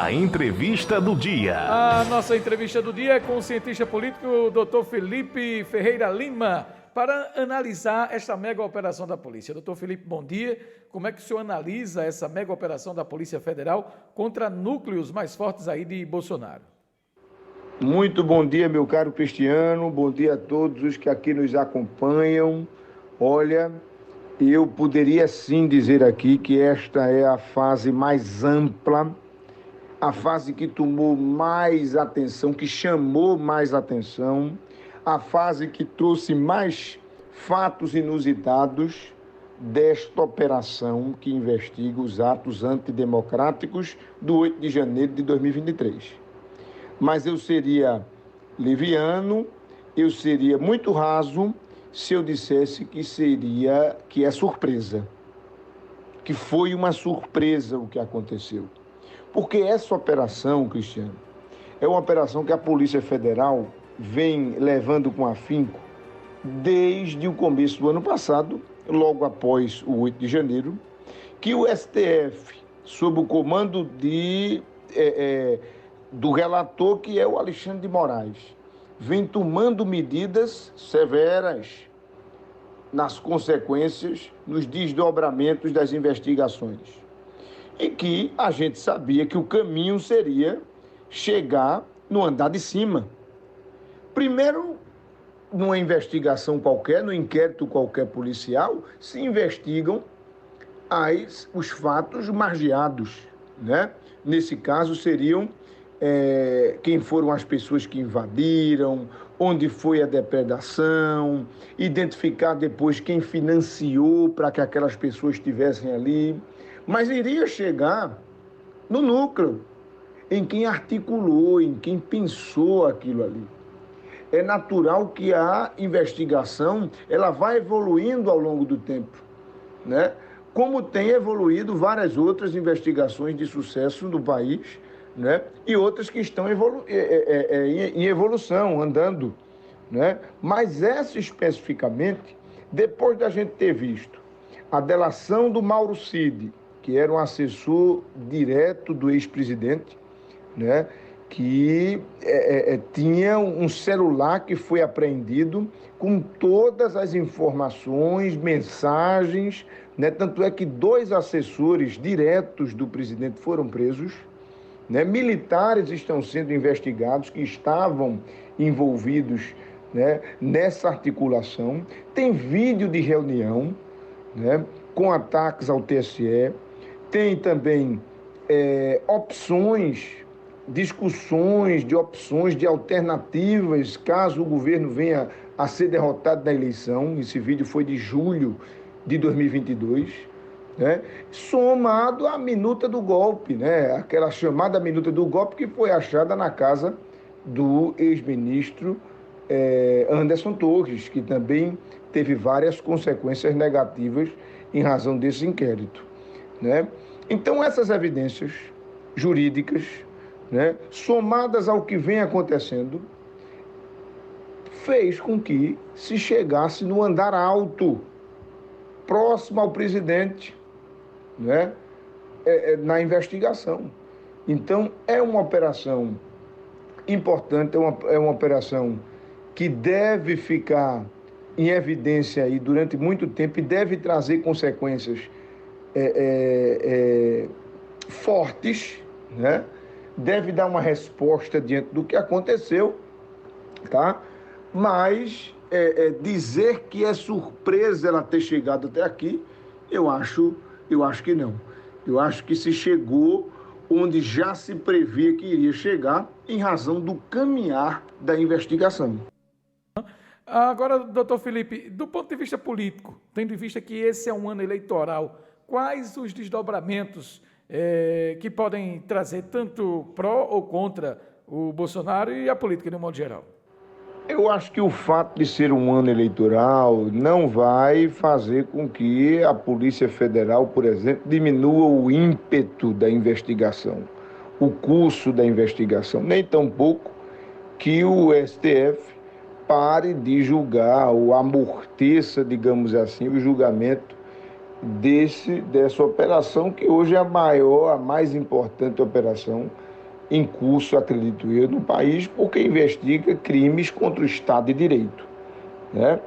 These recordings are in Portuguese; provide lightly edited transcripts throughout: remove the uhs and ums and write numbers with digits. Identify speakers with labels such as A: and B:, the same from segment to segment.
A: A entrevista do dia.
B: A nossa entrevista do dia é com o cientista político Dr. Felipe Ferreira Lima, para analisar esta mega operação da polícia. Dr. Felipe, bom dia. Como é que o senhor analisa essa mega operação da Polícia Federal contra núcleos mais fortes aí de Bolsonaro?
C: Muito bom dia, meu caro Cristiano. Bom dia a todos os que aqui nos acompanham. Olha, eu poderia sim dizer aqui que esta é a fase mais ampla, a fase que tomou mais atenção, que chamou mais atenção, a fase que trouxe mais fatos inusitados desta operação que investiga os atos antidemocráticos do 8 de janeiro de 2023. Mas eu seria leviano, eu seria muito raso se eu dissesse que é surpresa, que foi uma surpresa o que aconteceu. Porque essa operação, Cristiano, é uma operação que a Polícia Federal vem levando com afinco desde o começo do ano passado, logo após o 8 de janeiro, que o STF, sob o comando do relator, que é o Alexandre de Moraes, vem tomando medidas severas nas consequências, nos desdobramentos das investigações. E que a gente sabia que o caminho seria chegar no andar de cima. Primeiro, numa investigação qualquer, no inquérito qualquer policial, se investigam os fatos margeados, né? Nesse caso, seriam quem foram as pessoas que invadiram, onde foi a depredação, identificar depois quem financiou para que aquelas pessoas estivessem ali. Mas iria chegar no núcleo, em quem articulou, em quem pensou aquilo ali. É natural que a investigação ela vai evoluindo ao longo do tempo, né? Como tem evoluído várias outras investigações de sucesso no país, né? E outras que estão em evolução, andando, né? Mas essa especificamente, depois da gente ter visto a delação do Mauro Cid, que era um assessor direto do ex-presidente, né? Que tinha um celular que foi apreendido com todas as informações, mensagens, né? Tanto é que 2 assessores diretos do presidente foram presos, né? Militares estão sendo investigados que estavam envolvidos, né, nessa articulação. Tem vídeo de reunião, né, com ataques ao TSE. Tem também discussões de opções, de alternativas, caso o governo venha a ser derrotado na eleição. Esse vídeo foi de julho de 2022, né? Somado à minuta do golpe, né? Aquela chamada minuta do golpe que foi achada na casa do ex-ministro Anderson Torres, que também teve várias consequências negativas em razão desse inquérito, né? Então, essas evidências jurídicas, né, somadas ao que vem acontecendo, fez com que se chegasse no andar alto, próximo ao presidente, né, na investigação. Então, é uma operação importante, é uma operação que deve ficar em evidência aí durante muito tempo e deve trazer consequências fortes, né? Deve dar uma resposta diante do que aconteceu, tá? Mas dizer que é surpresa ela ter chegado até aqui, eu acho que não. Eu acho que se chegou onde já se previa que iria chegar em razão do caminhar da investigação.
B: Agora, doutor Felipe, do ponto de vista político, tendo em vista que esse é um ano eleitoral, quais os desdobramentos que podem trazer tanto pró ou contra o Bolsonaro e a política de um modo geral?
C: Eu acho que o fato de ser um ano eleitoral não vai fazer com que a Polícia Federal, por exemplo, diminua o ímpeto da investigação, o curso da investigação, nem tampouco que o STF pare de julgar ou amorteça, digamos assim, o julgamento dessa operação, que hoje é a maior, a mais importante operação em curso, acredito eu, no país, porque investiga crimes contra o Estado de Direito, né?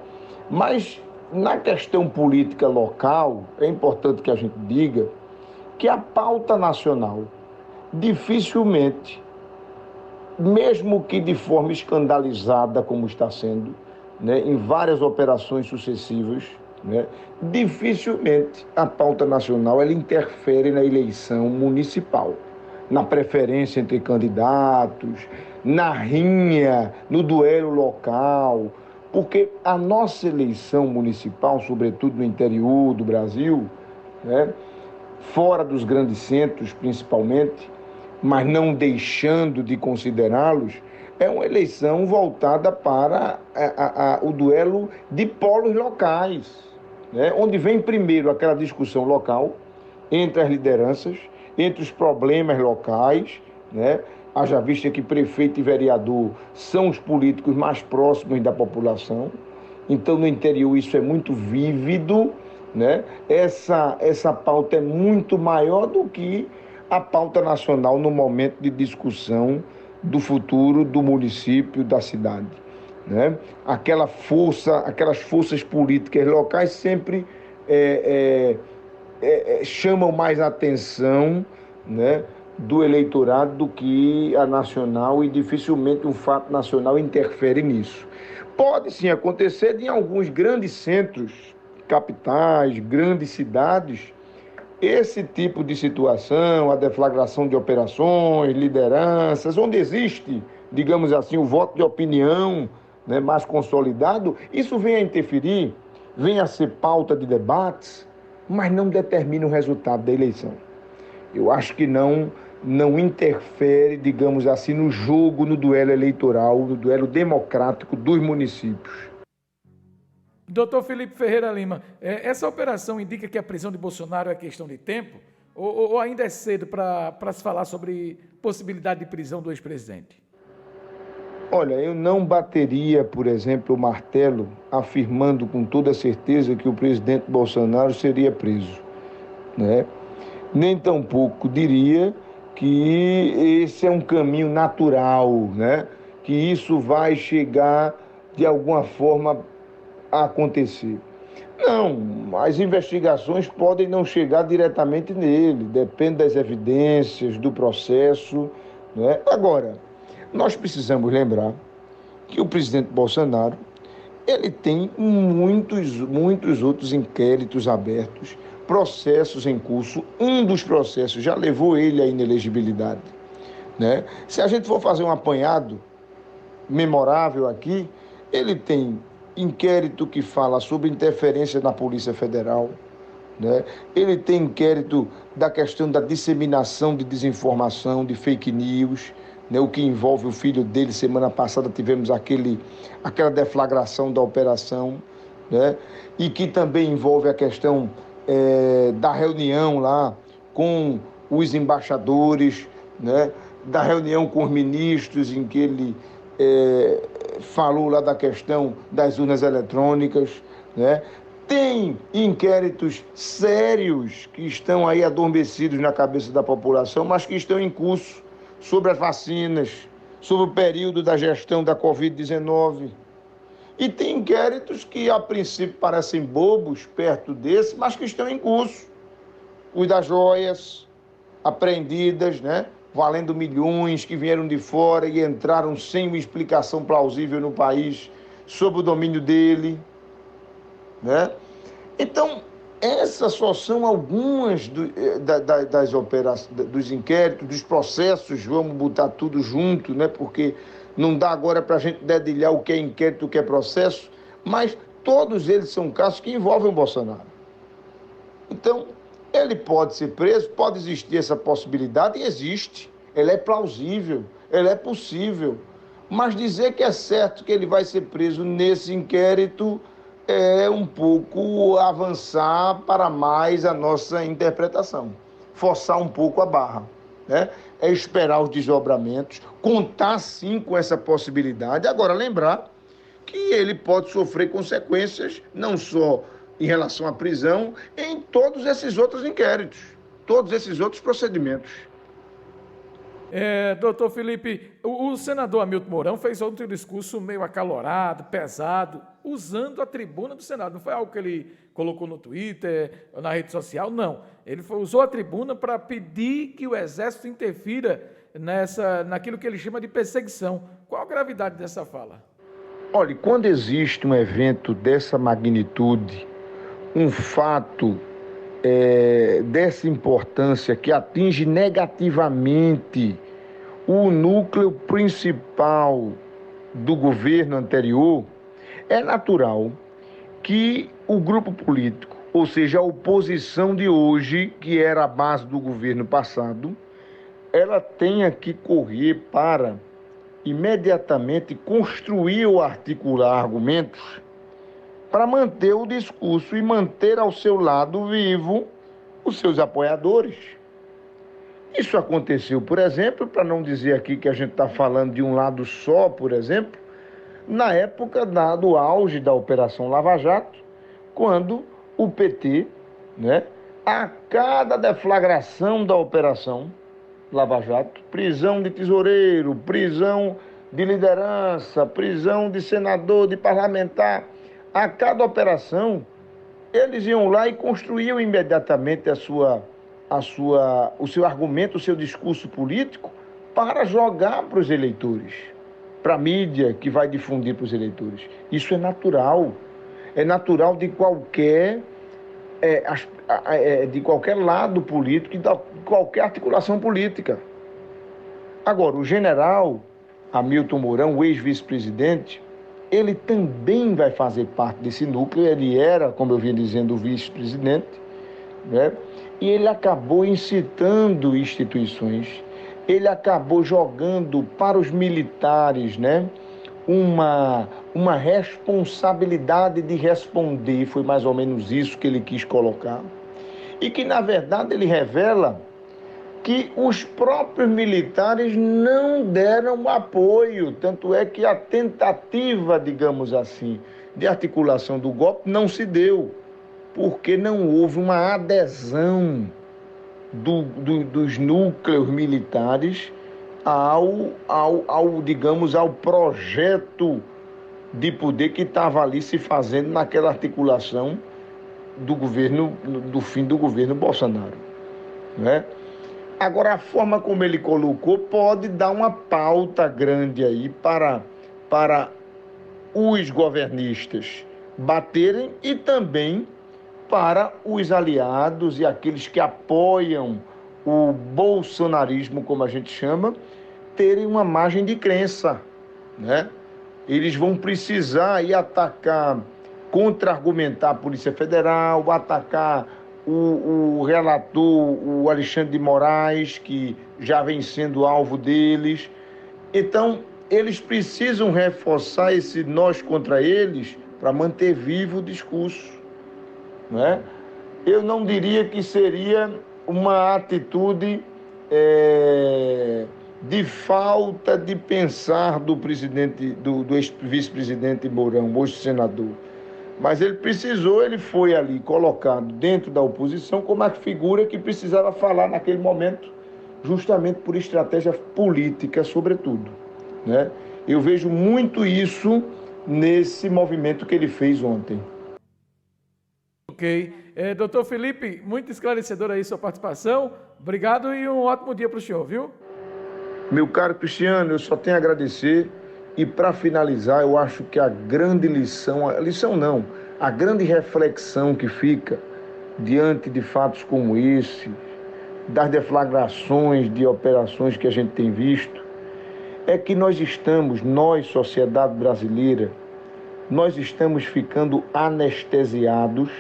C: Mas, na questão política local, é importante que a gente diga que a pauta nacional dificilmente, mesmo que de forma escandalizada, como está sendo, né, em várias operações sucessivas, né, dificilmente a pauta nacional ela interfere na eleição municipal, na preferência entre candidatos, na rinha, no duelo local, porque a nossa eleição municipal, sobretudo no interior do Brasil, né, fora dos grandes centros principalmente, mas não deixando de considerá-los, é uma eleição voltada para o duelo de polos locais, né? Onde vem primeiro aquela discussão local entre as lideranças, entre os problemas locais, né? Haja vista que prefeito e vereador são os políticos mais próximos da população, então no interior isso é muito vívido, né? Essa pauta é muito maior do que a pauta nacional no momento de discussão do futuro do município, da cidade, né? Aquelas forças políticas locais sempre chamam mais atenção, né, do eleitorado do que a nacional, e dificilmente um fato nacional interfere nisso. Pode sim acontecer de em alguns grandes centros, capitais, grandes cidades, esse tipo de situação, a deflagração de operações, lideranças, onde existe, digamos assim, o voto de opinião, né, mais consolidado, isso vem a interferir, vem a ser pauta de debates, mas não determina o resultado da eleição. Eu acho que não interfere, digamos assim, no jogo, no duelo eleitoral, no duelo democrático dos municípios.
B: Doutor Felipe Ferreira Lima, essa operação indica que a prisão de Bolsonaro é questão de tempo? Ou ainda é cedo para se falar sobre possibilidade de prisão do ex-presidente?
C: Olha, eu não bateria, por exemplo, o martelo afirmando com toda certeza que o presidente Bolsonaro seria preso, né? Nem tampouco diria que esse é um caminho natural, né? Que isso vai chegar de alguma forma a acontecer. Não, as investigações podem não chegar diretamente nele, depende das evidências, do processo, né? Agora, nós precisamos lembrar que o presidente Bolsonaro, ele tem muitos outros inquéritos abertos, processos em curso. Um dos processos já levou ele à inelegibilidade, né? Se a gente for fazer um apanhado memorável aqui, ele tem inquérito que fala sobre interferência na Polícia Federal, né? Ele tem inquérito da questão da disseminação de desinformação, de fake news, né? O que envolve o filho dele. Semana passada tivemos aquela deflagração da operação, né? E que também envolve a questão da reunião lá com os embaixadores, né? Da reunião com os ministros, em que ele falou lá da questão das urnas eletrônicas, né? Tem inquéritos sérios que estão aí adormecidos na cabeça da população, mas que estão em curso sobre as vacinas, sobre o período da gestão da Covid-19. E tem inquéritos que, a princípio, parecem bobos perto desse, mas que estão em curso. Os das joias apreendidas, né? Valendo milhões, que vieram de fora e entraram sem uma explicação plausível no país sob o domínio dele, né? Então, essas só são algumas das operações, dos inquéritos, dos processos. Vamos botar tudo junto, né? Porque não dá agora para a gente dedilhar o que é inquérito, o que é processo, mas todos eles são casos que envolvem o Bolsonaro. Então, ele pode ser preso, pode existir essa possibilidade, e existe. Ela é plausível, ela é possível. Mas dizer que é certo que ele vai ser preso nesse inquérito é um pouco avançar para mais a nossa interpretação. Forçar um pouco a barra, né? É esperar os desdobramentos, contar sim com essa possibilidade. Agora, lembrar que ele pode sofrer consequências, não só em relação à prisão, em todos esses outros inquéritos, todos esses outros procedimentos.
B: Doutor Felipe, o senador Hamilton Mourão fez outro discurso meio acalorado, pesado, usando a tribuna do Senado. Não foi algo que ele colocou no Twitter, ou na rede social, não. Ele usou a tribuna para pedir que o Exército interfira naquilo que ele chama de perseguição. Qual a gravidade dessa fala?
C: Olha, quando existe um evento dessa magnitude, um fato dessa importância que atinge negativamente o núcleo principal do governo anterior, é natural que o grupo político, ou seja, a oposição de hoje, que era a base do governo passado, ela tenha que correr para imediatamente construir ou articular argumentos para manter o discurso e manter ao seu lado vivo os seus apoiadores. Isso aconteceu, por exemplo, para não dizer aqui que a gente está falando de um lado só, por exemplo, na época do auge da Operação Lava Jato, quando o PT, a cada deflagração da Operação Lava Jato, prisão de tesoureiro, prisão de liderança, prisão de senador, de parlamentar, a cada operação, eles iam lá e construíam imediatamente o seu argumento, o seu discurso político para jogar para os eleitores, para a mídia que vai difundir para os eleitores. Isso é natural de qualquer lado político e de qualquer articulação política. Agora, o general Hamilton Mourão, o ex-vice-presidente, ele também vai fazer parte desse núcleo. Ele era, como eu vinha dizendo, o vice-presidente, e ele acabou incitando instituições, ele acabou jogando para os militares, uma responsabilidade de responder, foi mais ou menos isso que ele quis colocar, e que, na verdade, ele revela que os próprios militares não deram apoio, tanto é que a tentativa, digamos assim, de articulação do golpe não se deu, porque não houve uma adesão dos núcleos militares ao projeto de poder que estava ali se fazendo naquela articulação do fim do governo Bolsonaro, Agora, a forma como ele colocou pode dar uma pauta grande aí para os governistas baterem e também para os aliados e aqueles que apoiam o bolsonarismo, como a gente chama, terem uma margem de crença, Eles vão precisar ir atacar, contra-argumentar a Polícia Federal, atacar o relator, o Alexandre de Moraes, que já vem sendo alvo deles. Então, eles precisam reforçar esse nós contra eles para manter vivo o discurso, Eu não diria que seria uma atitude de falta de pensar do ex-vice-presidente Mourão, hoje senador. Mas ele foi ali colocado dentro da oposição como a figura que precisava falar naquele momento, justamente por estratégia política, sobretudo, Eu vejo muito isso nesse movimento que ele fez ontem.
B: Ok. Doutor Felipe, muito esclarecedora aí sua participação. Obrigado e um ótimo dia para o senhor, viu?
C: Meu caro Cristiano, eu só tenho a agradecer. E para finalizar, eu acho que a grande a grande reflexão que fica diante de fatos como esse, das deflagrações de operações que a gente tem visto, é que nós, sociedade brasileira, nós estamos ficando anestesiados,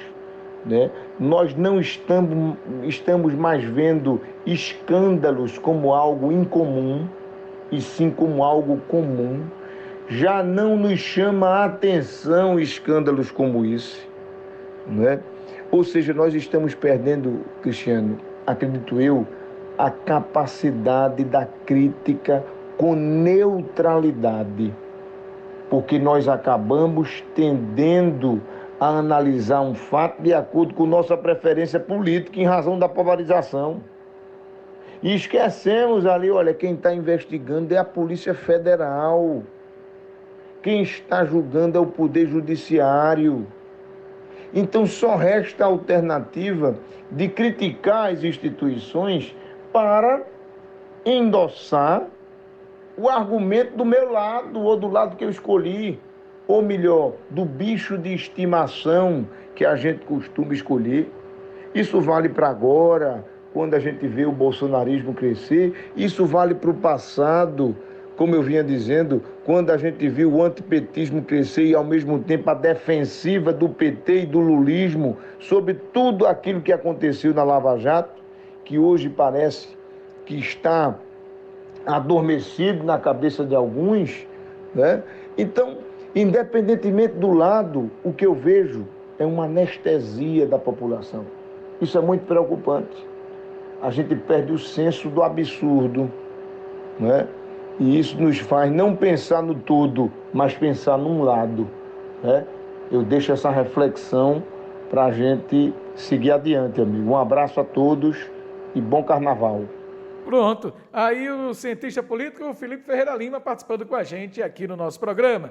C: Nós não estamos mais vendo escândalos como algo incomum, e sim como algo comum. Já não nos chama a atenção escândalos como esse, Ou seja, nós estamos perdendo, Cristiano, acredito eu, a capacidade da crítica com neutralidade, porque nós acabamos tendendo a analisar um fato de acordo com nossa preferência política em razão da polarização. E esquecemos ali, olha, quem está investigando é a Polícia Federal. Quem está julgando é o Poder Judiciário. Então só resta a alternativa de criticar as instituições para endossar o argumento do meu lado ou do lado que eu escolhi, ou melhor, do bicho de estimação que a gente costuma escolher. Isso vale para agora, quando a gente vê o bolsonarismo crescer, isso vale para o passado, como eu vinha dizendo, quando a gente viu o antipetismo crescer e ao mesmo tempo a defensiva do PT e do lulismo sobre tudo aquilo que aconteceu na Lava Jato, que hoje parece que está adormecido na cabeça de alguns, né? Então, independentemente do lado, o que eu vejo é uma anestesia da população. Isso é muito preocupante. A gente perde o senso do absurdo, né? E isso nos faz não pensar no todo, mas pensar num lado, né? Eu deixo essa reflexão para a gente seguir adiante, amigo. Um abraço a todos e bom carnaval.
B: Pronto. Aí o cientista político Felipe Ferreira Lima participando com a gente aqui no nosso programa.